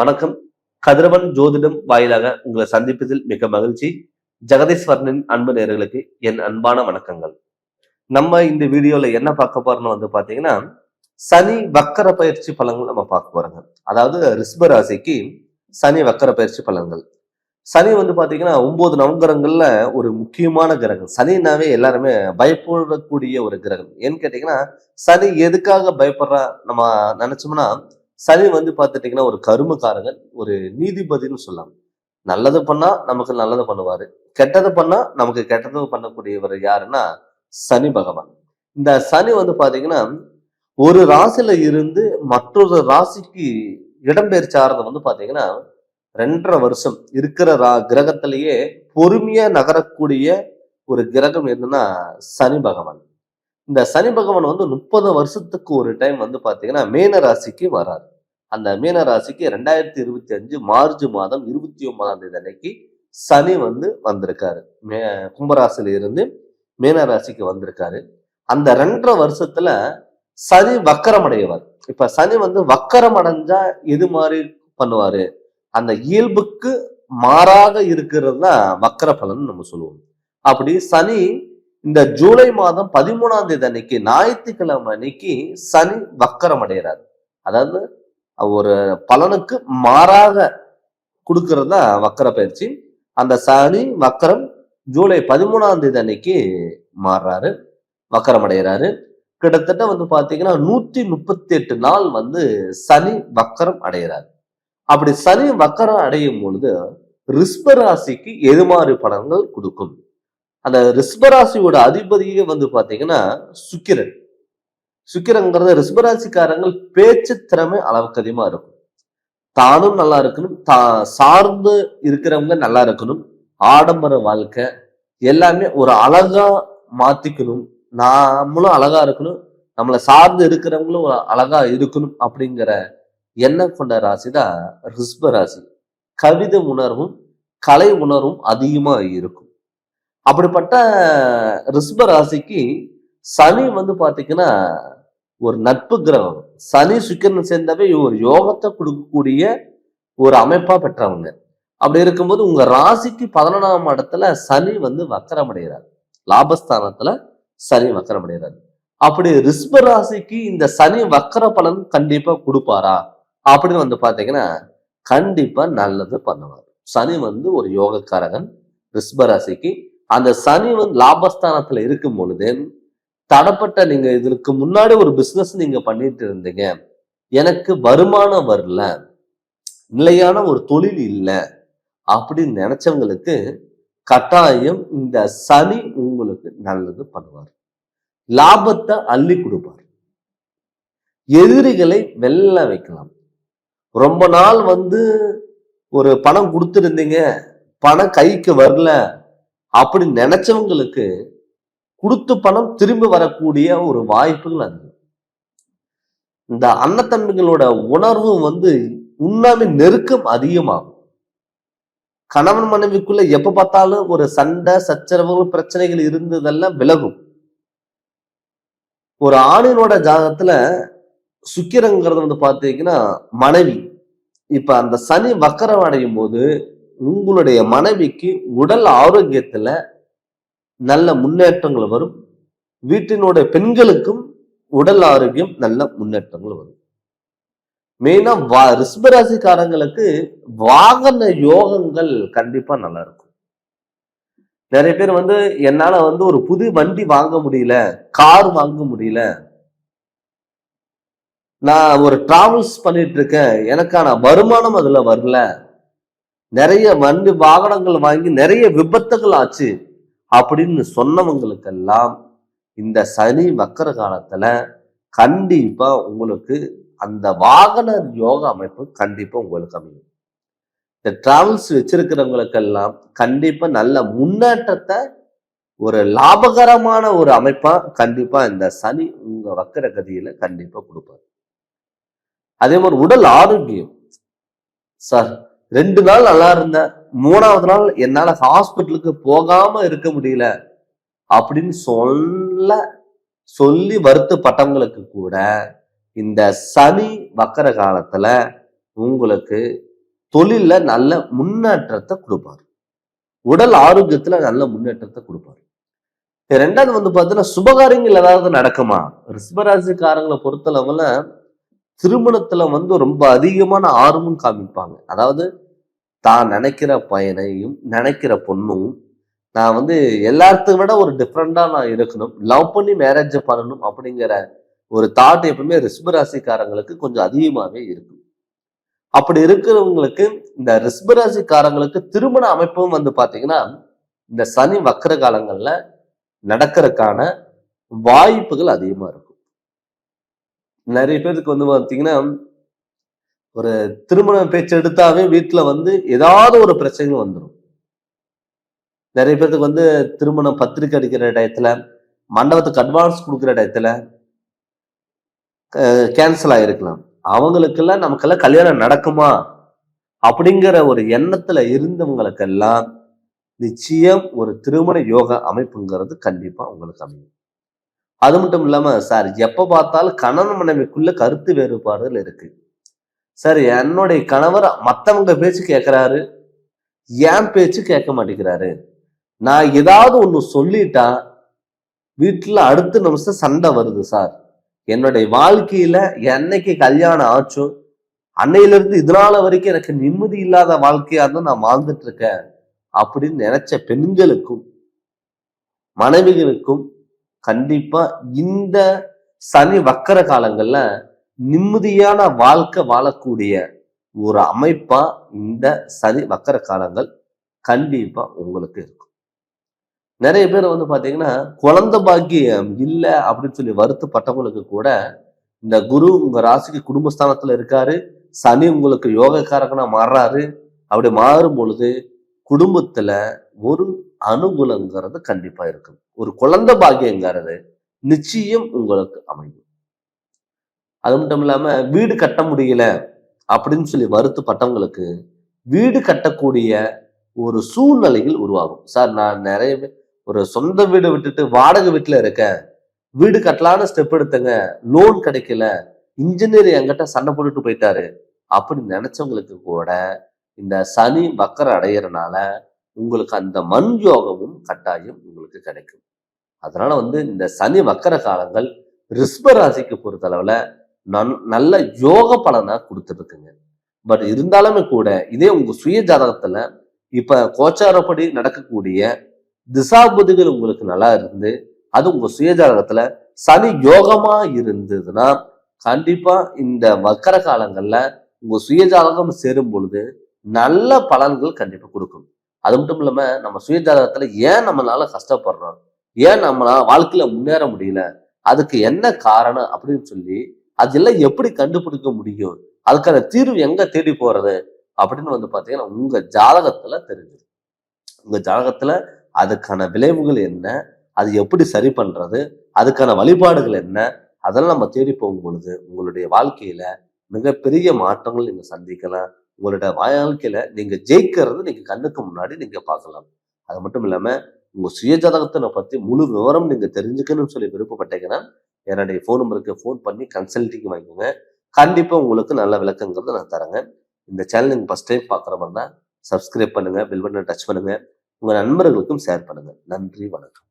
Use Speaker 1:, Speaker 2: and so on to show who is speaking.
Speaker 1: வணக்கம். கதிரவன் ஜோதிடம் வாயிலாக உங்களை சந்திப்பதில் மிக மகிழ்ச்சி. ஜெகதீஸ்வரனின் அன்பு நேயர்களுக்கு என் அன்பான வணக்கங்கள். நம்ம இந்த வீடியோல என்ன பார்க்க போறோம்னு பாத்தீங்கன்னா, சனி வக்கர பயிற்சி பலன்கள் நம்ம பார்க்க போறோங்க. அதாவது ரிஷப ராசிக்கு சனி வக்கர பயிற்சி பலன்கள். சனி பாத்தீங்கன்னா 9 நவகிரகங்கள்ல ஒரு முக்கியமான கிரகம். சனினாவே எல்லாருமே பயப்படக்கூடிய ஒரு கிரகம். ஏன்னு கேட்டீங்கன்னா, சனி எதுக்காக பயப்படுறா நம்ம நினைச்சோம்னா, சனி பார்த்துட்டீங்கன்னா ஒரு கருமக்காரகன், ஒரு நீதிபதினு சொல்லலாம். நல்லது பண்ணா நமக்கு நல்லது பண்ணுவாரு, கெட்டது பண்ணா நமக்கு கெட்டது பண்ணக்கூடியவர் யாருன்னா சனி பகவான். இந்த சனி பாத்தீங்கன்னா ஒரு ராசியில இருந்து மற்றொரு ராசிக்கு இடம்பெயர்ச்சி ஆறது பாத்தீங்கன்னா 2.5 வருஷம் இருக்கிற கிரகத்திலேயே பொறுமையா நகரக்கூடிய ஒரு கிரகம் என்னன்னா சனி பகவான். இந்த சனி பகவான் 30 வருஷத்துக்கு ஒரு டைம் பாத்தீங்கன்னா மீன ராசிக்கு வராது. அந்த மீன ராசிக்கு 2025 மார்ச் மாதம் 29ஆம் தேதி அன்னைக்கு சனி வந்திருக்காரு. கும்பராசில இருந்து மீன ராசிக்கு வந்திருக்காரு. அந்த 2.5 வருஷத்துல சனி வக்கரம் அடைவார். இப்ப சனி வக்கரம் அடைஞ்சா எது மாதிரி பண்ணுவாரு? அந்த இயல்புக்கு மாறாக இருக்கிறது தான் வக்கர பலன் நம்ம சொல்லுவோம். அப்படி சனி இந்த ஜூலை மாதம் 13ஆம் தேதி அன்னைக்கு ஞாயிற்றுக்கிழமை அன்னைக்கு சனி வக்கரம் அடைகிறார். அதாவது ஒரு பலனுக்கு மாறாக கொடுக்கறது தான் வக்கர பயிற்சி. அந்த சனி வக்கரம் ஜூலை 13ஆம் தேதி அன்னைக்கு மாறுறாரு, வக்கரம் அடைகிறாரு. கிட்டத்தட்ட பாத்தீங்கன்னா 138 நாள் சனி வக்கரம் அடைகிறார். அப்படி சனி வக்கரம் அடையும் பொழுது ரிஷப ராசிக்கு எது மாதிரி பலன்கள் கொடுக்கும்? அந்த ரிஷபராசியோட அதிபதியே பாத்தீங்கன்னா சுக்கிரன். சுக்கிரங்கிறது ரிஷபராசிக்காரங்கள் பேச்சு திறமை அளவுக்கு அதிகமா இருக்கும். தானும் நல்லா இருக்கணும், சார்ந்து இருக்கிறவங்க நல்லா இருக்கணும், ஆடம்பர வாழ்க்கை எல்லாமே ஒரு அழகா மாத்திக்கணும், நாமளும் அழகா இருக்கணும், நம்மளை சார்ந்து இருக்கிறவங்களும் அழகா இருக்கணும் அப்படிங்கிற எண்ணம் கொண்ட ராசி தான் ரிஷப ராசி. கவிதை உணர்வும் கலை உணர்வும் அதிகமா இருக்கும். அப்படிப்பட்ட ரிஷப ராசிக்கு சனி பாத்தீங்கன்னா ஒரு நட்பு கிரகம். சனி சுக்கிரன் சேர்ந்தவே ஒரு யோகத்தை கொடுக்கக்கூடிய ஒரு அமைப்பா பெற்றவங்க. அப்படி இருக்கும்போது உங்க ராசிக்கு 11ஆம் இடத்துல சனி வக்கரம் அடைகிறார். லாபஸ்தானத்துல சனி வக்கரம் அடைகிறார். அப்படி ரிஷப ராசிக்கு இந்த சனி வக்கர பலன் கண்டிப்பா கொடுப்பாரா அப்படின்னு பாத்தீங்கன்னா கண்டிப்பா நல்லது பண்ணுவார். சனி ஒரு யோகக்காரகன். ரிஷப ராசிக்கு அந்த சனி லாபஸ்தானத்துல இருக்கும் பொழுது தடப்பட்ட நீங்க இதற்கு முன்னாடி ஒரு பிசினஸ் நீங்க பண்ணிட்டு இருந்தீங்க, எனக்கு வருமானம் வரல, நிலையான ஒரு தொழில் இல்லை அப்படின்னு நினைச்சவங்களுக்கு கட்டாயம் இந்த சனி உங்களுக்கு நல்லது பண்ணுவார். லாபத்தை அள்ளி கொடுப்பார். எதிரிகளை வெல்ல வைக்கலாம். ரொம்ப நாள் ஒரு பணம் கொடுத்துருந்தீங்க, பணம் கைக்கு வரல அப்படின்னு நினைச்சவங்களுக்கு கொடுத்து பணம் திரும்பி வரக்கூடிய ஒரு வாய்ப்புகள் அதிகம். இந்த அன்னத்தம்பிகளோட உணர்வு உண்மையாவே நெருக்கம் அதிகமாகும். கணவன் மனைவிக்குள்ள எப்ப பார்த்தாலும் ஒரு சண்டை சச்சரவுகள் பிரச்சனைகள் இருந்ததெல்லாம் விலகும். ஒரு ஆணினோட ஜாதகத்துல சுக்கிரங்கிறது பாத்தீங்கன்னா மனைவி. இப்ப அந்த சனி வக்கரம் அடையும் போது உங்களுடைய மனைவிக்கு உடல் ஆரோக்கியத்துல நல்ல முன்னேற்றங்கள் வரும். வீட்டினுடைய பெண்களுக்கும் உடல் ஆரோக்கியம் நல்ல முன்னேற்றங்கள் வரும். மெயினா ரிஷபராசிக்காரங்களுக்கு வாகன யோகங்கள் கண்டிப்பா நல்லா இருக்கும். நிறைய பேர் என்னால ஒரு புது வண்டி வாங்க முடியல, கார் வாங்க முடியல, நான் ஒரு டிராவல்ஸ் பண்ணிட்டு இருக்கேன், எனக்கான வருமானம் அதுல வரல, நிறைய வண்டி வாகனங்கள் வாங்கி நிறைய விபத்துகள் ஆச்சு அப்படின்னு சொன்னவங்களுக்கெல்லாம் இந்த சனி வக்கர காலத்துல கண்டிப்பா உங்களுக்கு அந்த வாகன யோக அமைப்பு கண்டிப்பா உங்களுக்கு அமையும். இந்த டிராவல்ஸ் வச்சிருக்கிறவங்களுக்கெல்லாம் கண்டிப்பா நல்ல முன்னேற்றத்தை, ஒரு லாபகரமான ஒரு அமைப்பா கண்டிப்பா இந்த சனி உங்க வக்கர கதியில கண்டிப்பா கொடுப்பாரு. அதே மாதிரி உடல் ஆரோக்கியம். சார் 2 நாள் நல்லா இருந்தேன், 3ஆவது நாள் என்னால ஹாஸ்பிட்டலுக்கு போகாம இருக்க முடியல அப்படின்னு சொல்லி வருத்தப்பட்டவங்களுக்கு கூட இந்த சனி வக்கர காலத்துல உங்களுக்கு தொழில்ல நல்ல முன்னேற்றத்தை கொடுப்பாரு. உடல் ஆரோக்கியத்துல நல்ல முன்னேற்றத்தை கொடுப்பாரு. ரெண்டாவது வந்து பாத்தீங்கன்னா சுபகாரியங்கள் ஏதாவது நடக்குமா? ரிஷபராசிக்காரங்களை பொறுத்தளவுல திருமணத்துல வந்து ரொம்ப அதிகமான ஆர்வம் காமிப்பாங்க. அதாவது தான் நினைக்கிற பையனையும் நினைக்கிற பொண்ணும் நான் வந்து எல்லாத்தையும் விட ஒரு டிஃப்ரெண்டா நான் இருக்கணும், லவ் பண்ணி மேரேஜ் பண்ணணும் அப்படிங்கிற ஒரு தாட் எப்பவுமே ரிஷபராசிக்காரங்களுக்கு கொஞ்சம் அதிகமாவே இருக்கும். அப்படி இருக்கிறவங்களுக்கு இந்த ரிஷபராசிக்காரங்களுக்கு திருமண அமைப்பும் வந்து பாத்தீங்கன்னா இந்த சனி வக்கர காலங்கள்ல நடக்கிறதுக்கான வாய்ப்புகள் அதிகமா இருக்கும். நிறைய பேருக்கு வந்து பாத்தீங்கன்னா ஒரு திருமண பேச்சு எடுத்தாவே வீட்டுல வந்து ஏதாவது ஒரு பிரச்சனைகள் வந்துடும். நிறைய பேருக்கு வந்து திருமணம் பத்திரிக்கை அடிக்கிற டயத்துல, மண்டபத்துக்கு அட்வான்ஸ் கொடுக்குற டயத்துல கேன்சல் ஆயிருக்கலாம். அவங்களுக்கெல்லாம் நமக்கெல்லாம் கல்யாணம் நடக்குமா அப்படிங்கிற ஒரு எண்ணத்துல இருந்தவங்களுக்கெல்லாம் நிச்சயம் ஒரு திருமண யோக அமைப்புங்கிறது கண்டிப்பா உங்களுக்கு அமையும். அது மட்டும் இல்லாம சார் எப்ப பார்த்தாலும் கணவன் மனைவிக்குள்ள கருத்து வேறுபாடுகள் இருக்கு சார். என்னுடைய கணவர் மத்தவங்க பேச்சு கேட்கிறாரு, என் பேச்சு கேட்க மாட்டேங்கிறாரு. நான் ஏதாவது ஒண்ணு சொல்லிட்டா வீட்டுல அடுத்த நிமிஷம் சண்டை வருது சார். என்னுடைய வாழ்க்கையில என்னைக்கு கல்யாணம் ஆச்சோ அன்னையில இருந்து இதனால வரைக்கும் எனக்கு நிம்மதி இல்லாத வாழ்க்கையா தான் நான் வாழ்ந்துட்டு இருக்கேன் அப்படின்னு நினைச்ச பெண்களுக்கும் மனைவிகளுக்கும் கண்டிப்பா இந்த சனி வக்கர காலங்கள்ல நிம்மதியான வாழ்க்கை வாழக்கூடிய ஒரு அமைப்பா இந்த சனி வக்கர காலங்கள் கண்டிப்பா உங்களுக்கு இருக்கும். நிறைய பேர் வந்து பாத்தீங்கன்னா குழந்தை பாக்கியம் இல்லை அப்படின்னு சொல்லி வருத்தப்பட்டவங்களுக்கு கூட இந்த குரு உங்க ராசிக்கு குடும்பஸ்தானத்துல இருக்காரு, சனி உங்களுக்கு யோகக்காரகனா மாறுறாரு. அப்படி மாறும் பொழுது குடும்பத்துல ஒரு அனுகூலங்கிறது கண்டிப்பா இருக்கும். ஒரு குழந்தை பாக்கியங்கிறது நிச்சயம் உங்களுக்கு அமையும். அது மட்டும் இல்லாம வீடு கட்ட முடியல அப்படின்னு சொல்லி வருத்தப்பட்டவங்களுக்கு வீடு கட்டக்கூடிய ஒரு சூழ்நிலைகள் உருவாகும். சார் நான் நிறைய ஒரு சொந்த வீடு விட்டுட்டு வாடகை வீட்டுல இருக்கேன், வீடு கட்டலான்னு ஸ்டெப் எடுத்தங்க, லோன் கிடைக்கல, இன்ஜினியர் என்கிட்ட சண்டை போட்டுட்டு போயிட்டாரு அப்படின்னு நினைச்சவங்களுக்கு கூட இந்த சனி வக்கர அடையிறனால உங்களுக்கு அந்த மண் யோகமும் கட்டாயம் உங்களுக்கு கிடைக்கும். அதனால வந்து இந்த சனி வக்கர காலங்கள் ரிஷப ராசிக்கு பொறுத்தளவுல நல்ல யோக பலனா கொடுத்துட்டு இருக்குங்க. பட் இருந்தாலுமே கூட இதே உங்க சுய ஜாதகத்துல இப்ப கோச்சாரப்படி நடக்கக்கூடிய திசாபுதிகள் உங்களுக்கு நல்லா இருந்து அது உங்க சுய ஜாதகத்துல சனி யோகமா இருந்ததுன்னா கண்டிப்பா இந்த வக்கர காலங்கள்ல உங்க சுய ஜாதகம் சேரும் பொழுது நல்ல பலன்கள் கண்டிப்பா கொடுக்கும். அது மட்டும் இல்லாம நம்ம சுய ஜாதகத்துல ஏன் நம்மளால கஷ்டப்படுறோம், ஏன் நம்மளால வாழ்க்கையில முன்னேற முடியல, அதுக்கு என்ன காரணம் அப்படின்னு சொல்லி அதெல்லாம் எப்படி கண்டுபிடிக்க முடியும், அதுக்கான தீர்வு எங்க தேடி போறது அப்படின்னு வந்து பாத்தீங்கன்னா உங்க ஜாதகத்துல தெரிஞ்சிடும். உங்க ஜாதகத்துல அதுக்கான விளைவுகள் என்ன, அது எப்படி சரி பண்றது, அதுக்கான வழிபாடுகள் என்ன, அதெல்லாம் நம்ம தேடி போகும் பொழுது உங்களுடைய வாழ்க்கையில மிகப்பெரிய மாற்றங்கள் நீங்க சந்திக்கலாம். உங்களுடைய வாழ்க்கையில நீங்க ஜெயிக்கிறது நீங்க கண்ணுக்கு முன்னாடி நீங்க பார்க்கலாம். அது மட்டும் இல்லாம உங்க சுய ஜாதகத்தை பத்தி முழு விவரம் நீங்க தெரிஞ்சுக்கணும்னு சொல்லி விருப்பப்பட்டீங்கன்னா என்னுடைய ஃபோன் நம்பருக்கு ஃபோன் பண்ணி கன்சல்டிங் வாங்கிக்கோங்க. கண்டிப்பா உங்களுக்கு நல்ல விளக்கங்கிறத நான் தரேங்க. இந்த சேனல் நீங்க ஃபர்ஸ்ட் டைம் பார்க்குற மாதிரி தான் சப்ஸ்கிரைப் பண்ணுங்க, பெல் பட்டனை டச் பண்ணுங்க, உங்க நண்பர்களுக்கும் ஷேர் பண்ணுங்க. நன்றி, வணக்கம்.